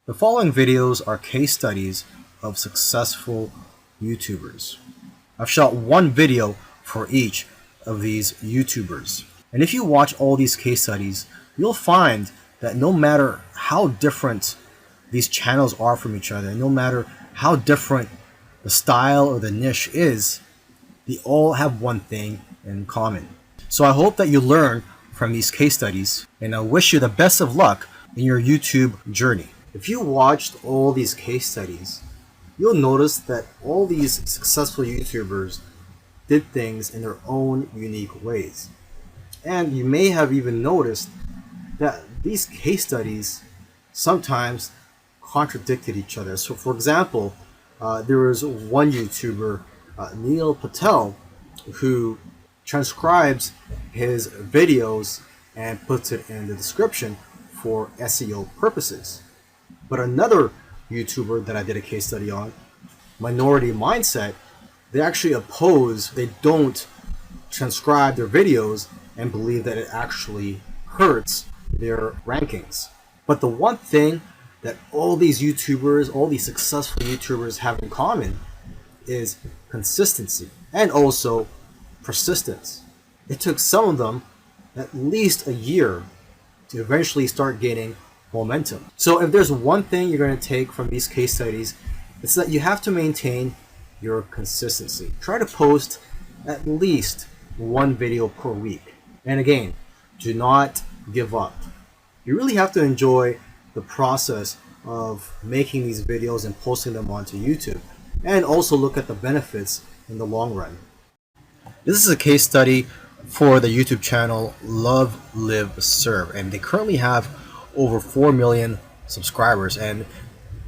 The following videos are case studies of successful YouTubers. I've shot one video for each of these YouTubers. And if you watch all these case studies, you'll find that no matter how different these channels are from each other, no matter how different the style or the niche is, they all have one thing in common. So I hope that you learn from these case studies, and I wish you the best of luck in your YouTube journey. If you watched all these case studies, you'll notice that all these successful YouTubers did things in their own unique ways. And you may have even noticed that these case studies sometimes contradicted each other. So for example, there was one YouTuber, Neil Patel, who transcribes his videos and puts it in the description for SEO purposes. But another YouTuber that I did a case study on, Minority Mindset, they actually oppose, they don't transcribe their videos and believe that it actually hurts their rankings. But the one thing that all these YouTubers, all these successful YouTubers have in common is consistency and also persistence. It took some of them at least a year to eventually start gaining momentum. So if there's one thing you're going to take from these case studies, it's that you have to maintain your consistency. Try to post at least one video per week. And again, do not give up. You really have to enjoy the process of making these videos and posting them onto YouTube, and also look at the benefits in the long run. This is a case study for the YouTube channel Love, Live, Serve, and they currently have over 4 million subscribers. And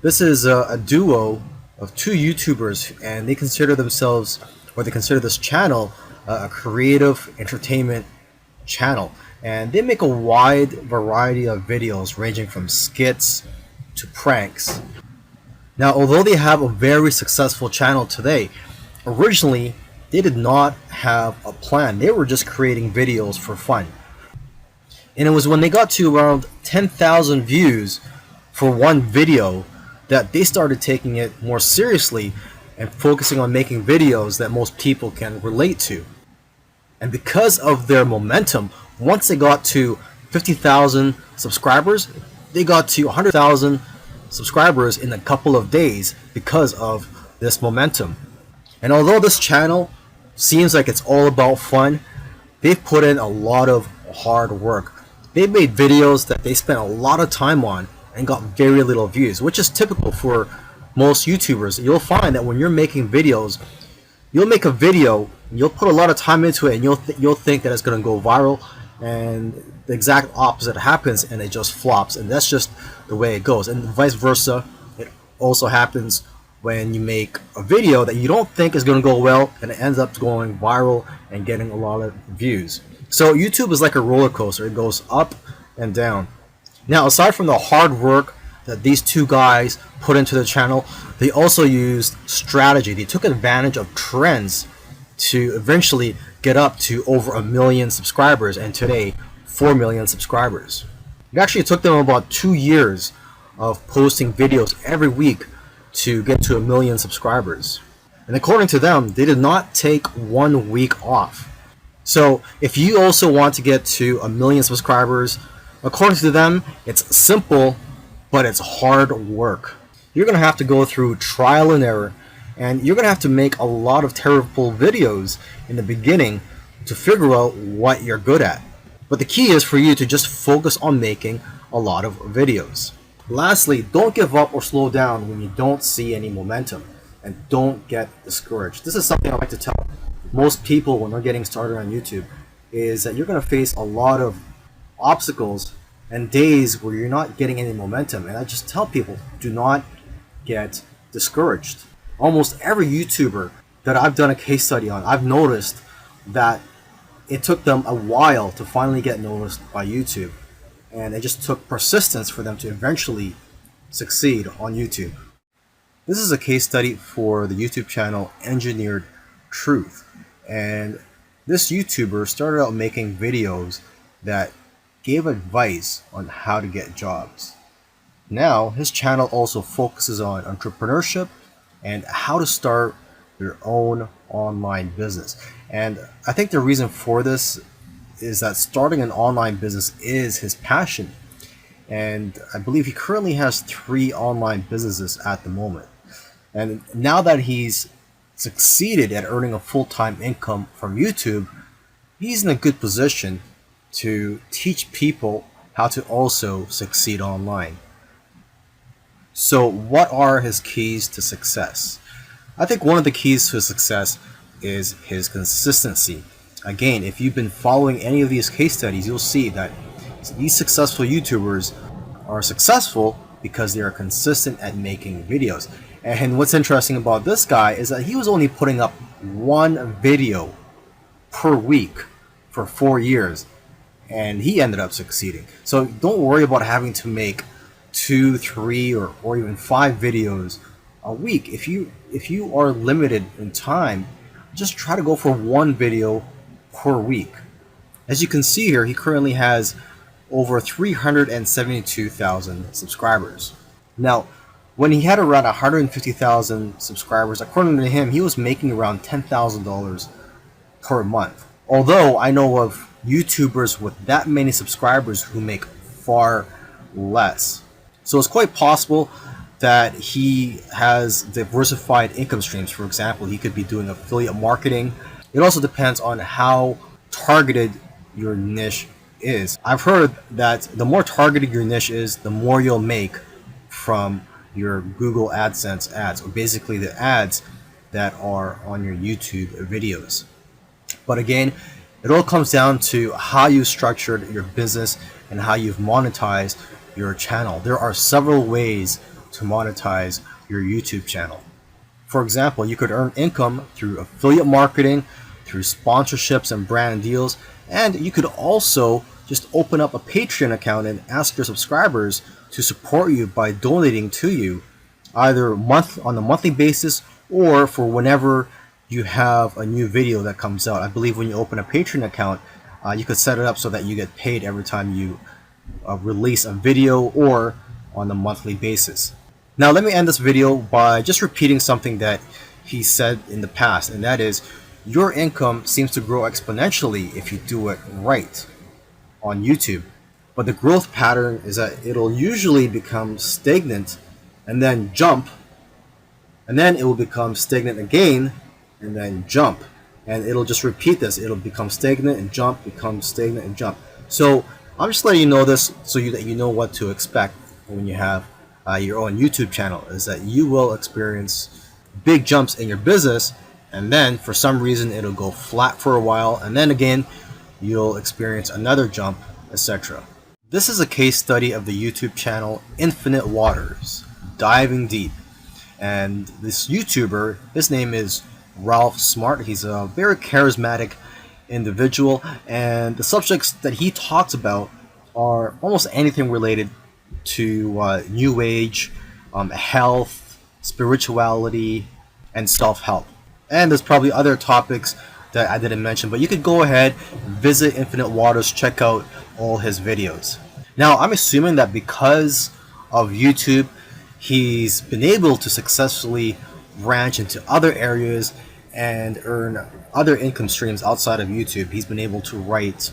this is a duo of two YouTubers, and they consider themselves, or they consider this channel, a creative entertainment channel. And they make a wide variety of videos ranging from skits to pranks. Now, although they have a very successful channel today, originally they did not have a plan. They were just creating videos for fun. And it was when they got to around 10,000 views for one video that they started taking it more seriously and focusing on making videos that most people can relate to. And because of their momentum, once they got to 50,000 subscribers, they got to 100,000 subscribers in a couple of days because of this momentum. And although this channel seems like it's all about fun, they've put in a lot of hard work. They made videos that they spent a lot of time on and got very little views, which is typical for most YouTubers. You'll find that when you're making videos, you'll make a video, you'll put a lot of time into it, and you'll think that it's going to go viral, and the exact opposite happens and it just flops. And that's just the way it goes. And vice versa, it also happens when you make a video that you don't think is going to go well and it ends up going viral and getting a lot of views. So YouTube is like a roller coaster. It goes up and down. Now, aside from the hard work that these two guys put into the channel, they also used strategy. They took advantage of trends to eventually get up to over 1 million subscribers, and today 4 million subscribers. It actually took them about 2 years of posting videos every week to get to 1 million subscribers. And according to them, they did not take 1 week off. So if you also want to get to 1 million subscribers, according to them, it's simple, but it's hard work. You're going to have to go through trial and error, and you're going to have to make a lot of terrible videos in the beginning to figure out what you're good at. But the key is for you to just focus on making a lot of videos. Lastly, don't give up or slow down when you don't see any momentum, and don't get discouraged. This is something I like to tell most people when they're getting started on YouTube, is that you're going to face a lot of obstacles and days where you're not getting any momentum. And I just tell people, do not get discouraged. Almost every YouTuber that I've done a case study on, I've noticed that it took them a while to finally get noticed by YouTube. And it just took persistence for them to eventually succeed on YouTube. This is a case study for the YouTube channel Engineered Truth. And this YouTuber started out making videos that gave advice on how to get jobs. Now, his channel also focuses on entrepreneurship and how to start your own online business. And I think the reason for this is that starting an online business is his passion. And I believe he currently has 3 online businesses at the moment. And now that he's succeeded at earning a full-time income from YouTube, he's in a good position to teach people how to also succeed online. So what are his keys to success? I think one of the keys to success is his consistency. Again, if you've been following any of these case studies, you'll see that these successful YouTubers are successful because they are consistent at making videos. And what's interesting about this guy is that he was only putting up 1 video per week for 4 years, and he ended up succeeding. So don't worry about having to make 2, 3, or even 5 videos a week. If you are limited in time, just try to go for 1 video per week. As you can see here, he currently has over 372,000 subscribers. Now, when he had around 150,000 subscribers, according to him, he was making around $10,000 per month. Although I know of YouTubers with that many subscribers who make far less. So it's quite possible that he has diversified income streams. For example, he could be doing affiliate marketing. It also depends on how targeted your niche is. I've heard that the more targeted your niche is, the more you'll make from your Google AdSense ads, or basically the ads that are on your YouTube videos. But again, it all comes down to how you structured your business and how you've monetized your channel. There are several ways to monetize your YouTube channel. For example, you could earn income through affiliate marketing, through sponsorships and brand deals, and you could also just open up a Patreon account and ask your subscribers to support you by donating to you, either on a monthly basis or for whenever you have a new video that comes out. I believe when you open a Patreon account, you could set it up so that you get paid every time you release a video, or on a monthly basis. Now let me end this video by just repeating something that he said in the past, and that is, your income seems to grow exponentially if you do it right on YouTube. But the growth pattern is that it'll usually become stagnant and then jump, and then it will become stagnant again and then jump, and it'll just repeat this. It'll become stagnant and jump, become stagnant and jump. So I'm just letting you know this so that you know what to expect when you have your own YouTube channel, is that you will experience big jumps in your business, and then for some reason it'll go flat for a while, and then again you'll experience another jump, etc. This is a case study of the YouTube channel Infinite Waters, Diving Deep. And this YouTuber, his name is Ralph Smart. He's a very charismatic individual, and the subjects that he talks about are almost anything related to New Age, health, spirituality, and self-help. And there's probably other topics that I didn't mention, but you could go ahead, visit Infinite Waters, check out all his videos. Now, I'm assuming that because of YouTube, he's been able to successfully branch into other areas and earn other income streams outside of YouTube. He's been able to write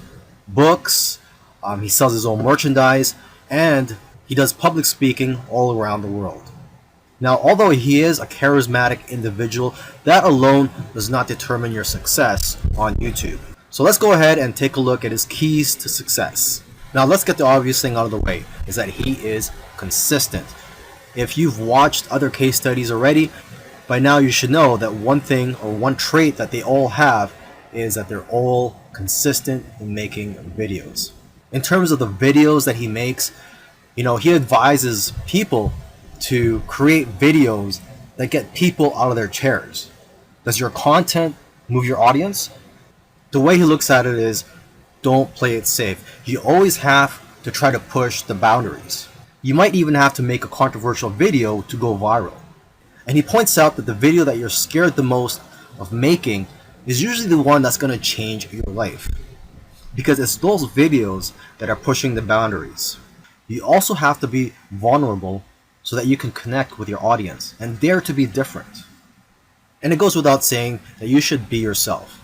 books, he sells his own merchandise, and he does public speaking all around the world. Now, although he is a charismatic individual, that alone does not determine your success on YouTube. So let's go ahead and take a look at his keys to success. Now let's get the obvious thing out of the way, is that he is consistent. If you've watched other case studies already, by now you should know that one thing, or one trait that they all have, is that they're all consistent in making videos. In terms of the videos that he makes, he advises people to create videos that get people out of their chairs. Does your content move your audience? The way he looks at it is, don't play it safe. You always have to try to push the boundaries. You might even have to make a controversial video to go viral. And he points out that the video that you're scared the most of making is usually the one that's going to change your life, because it's those videos that are pushing the boundaries. You also have to be vulnerable so that you can connect with your audience and dare to be different. And it goes without saying that you should be yourself.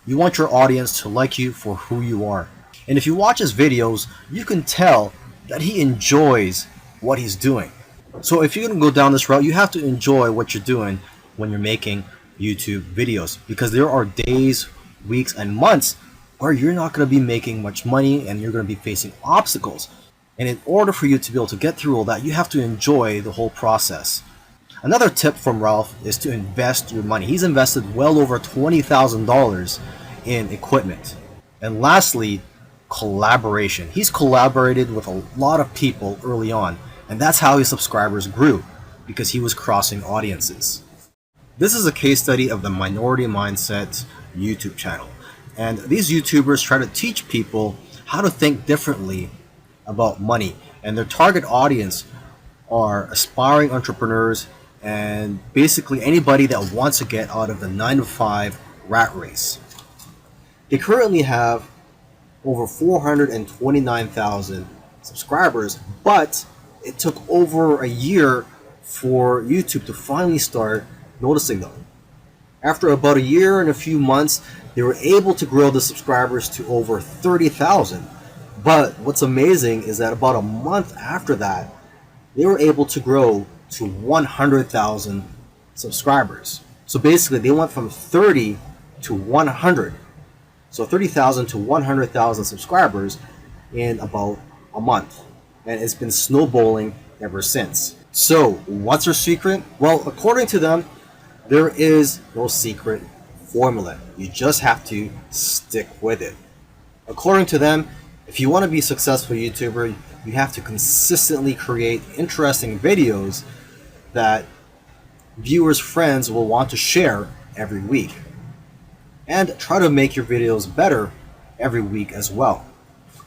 You want your audience to like you for who you are. And if you watch his videos, you can tell that he enjoys what he's doing. So if you're going to go down this route, you have to enjoy what you're doing when you're making YouTube videos, because there are days, weeks, and months where you're not going to be making much money and you're going to be facing obstacles. And in order for you to be able to get through all that, you have to enjoy the whole process. Another tip from Ralph is to invest your money. He's invested well over $20,000 in equipment. And lastly, collaboration. He's collaborated with a lot of people early on, and that's how his subscribers grew, because he was crossing audiences. This is a case study of the Minority Mindset YouTube channel. And these YouTubers try to teach people how to think differently about money. And their target audience are aspiring entrepreneurs and basically anybody that wants to get out of the 9-to-5 rat race. They currently have over 429,000 subscribers, but it took over a year for YouTube to finally start noticing them. After about a year and a few months, they were able to grow the subscribers to over 30,000. But what's amazing is that about a month after that, they were able to grow to 100,000 subscribers. So basically, they went from 30 to 100. So 30,000 to 100,000 subscribers in about a month. And it's been snowballing ever since. So what's their secret? Well, according to them, there is no secret formula. You just have to stick with it. According to them, if you want to be a successful YouTuber, you have to consistently create interesting videos that viewers' friends will want to share every week. And try to make your videos better every week as well.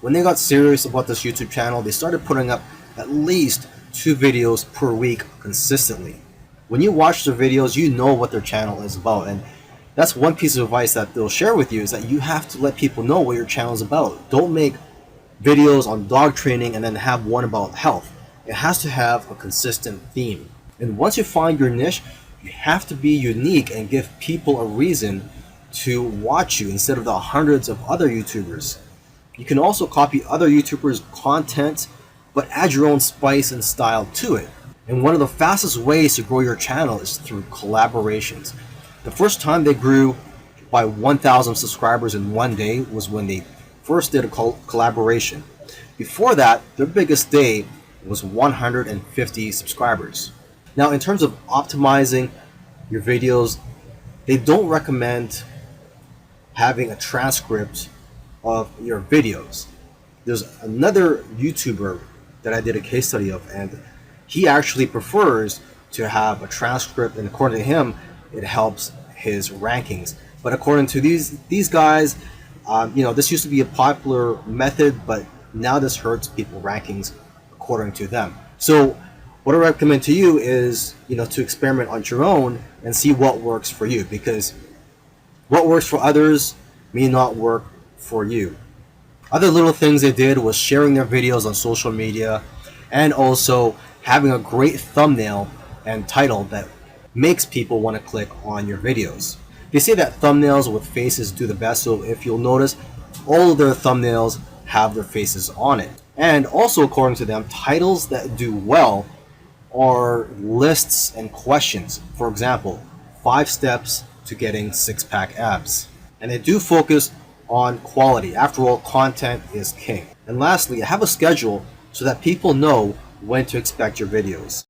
When they got serious about this YouTube channel, they started putting up at least 2 videos per week consistently. When you watch their videos, you know what their channel is about, and that's one piece of advice that they'll share with you, is that you have to let people know what your channel is about. Don't make videos on dog training and then have one about health. It has to have a consistent theme. And once you find your niche, you have to be unique and give people a reason to watch you instead of the hundreds of other YouTubers. You can also copy other YouTubers' content, but add your own spice and style to it. And one of the fastest ways to grow your channel is through collaborations. The first time they grew by 1,000 subscribers in one day was when they first did a collaboration. Before that, their biggest day was 150 subscribers. Now, in terms of optimizing your videos, they don't recommend having a transcript of your videos. There's another YouTuber that I did a case study of, and he actually prefers to have a transcript, and according to him, it helps his rankings. But according to these guys, this used to be a popular method, but now this hurts people's rankings according to them. So what I recommend to you is, to experiment on your own and see what works for you, because what works for others may not work for you. Other little things they did was sharing their videos on social media, and also having a great thumbnail and title that makes people want to click on your videos. They say that thumbnails with faces do the best, so if you'll notice, all of their thumbnails have their faces on it. And also, according to them, titles that do well are lists and questions. For example, 5 steps to getting 6-pack abs. And they do focus on quality. After all, content is king. And lastly, have a schedule so that people know when to expect your videos.